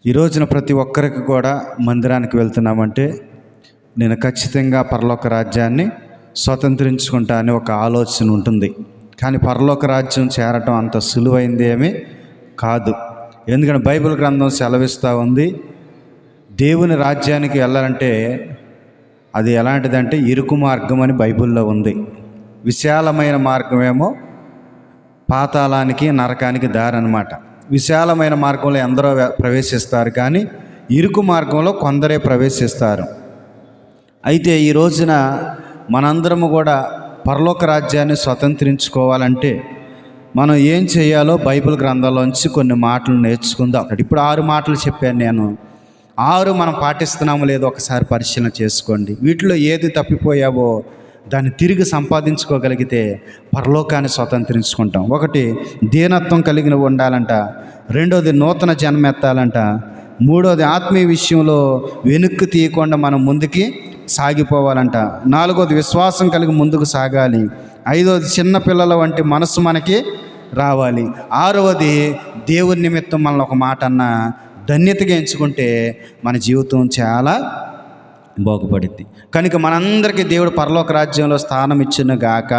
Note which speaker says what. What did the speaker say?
Speaker 1: ఈ రోజున ప్రతి ఒక్కరికి కూడా మందిరానికి వెళ్తున్నామంటే నేను ఖచ్చితంగా పరలోక రాజ్యాన్ని స్వతంత్రించుకుంటా అనే ఒక ఆలోచన ఉంటుంది. కానీ పరలోక రాజ్యం చేరటం అంత సులువైంది ఏమీ కాదు. ఎందుకంటే బైబిల్ గ్రంథం సెలవిస్తూ ఉంది, దేవుని రాజ్యానికి వెళ్ళాలంటే అది ఎలాంటిదంటే ఇరుకు మార్గం అని బైబిల్లో ఉంది. విశాలమైన మార్గమేమో పాతాళానికి నరకానికి దారి అన్నమాట. విశాలమైన మార్గంలో ఎందరో ప్రవేశిస్తారు, కానీ ఇరుకు మార్గంలో కొందరే ప్రవేశిస్తారు. అయితే ఈ రోజున మనందరము కూడా పరలోక రాజ్యాన్ని స్వతంత్రించుకోవాలంటే మనం ఏం చేయాలో బైబిల్ గ్రంథంలోంచి కొన్ని మాటలు నేర్చుకుందాం. ఇప్పుడు 6 మాటలు చెప్పాను నేను. 6 మనం పాటిస్తున్నామో లేదో ఒకసారి పరిశీలన చేసుకోండి. వీటిలో ఏది తప్పిపోయావో దాన్ని తిరిగి సంపాదించుకోగలిగితే పరలోకాన్ని స్వతంత్రించుకుంటాం. 1, దీనత్వం కలిగి ఉండాలంట. 2, నూతన జన్మెత్తాలంట. 3, ఆత్మీయ విషయంలో వెనుక్కు తీయకుండా మనం ముందుకి సాగిపోవాలంట. 4, విశ్వాసం కలిగి ముందుకు సాగాలి. 5, చిన్నపిల్లల వంటి మనసు మనకి రావాలి. 6, దేవుని నిమిత్తం మనల్ని ఒక మాట అన్న ధన్యతగా ఎంచుకుంటే మన జీవితం చాలా బాగుపడుద్ది. కనుక మనందరికీ దేవుడు పరలోక రాజ్యంలో స్థానం ఇచ్చును గాక.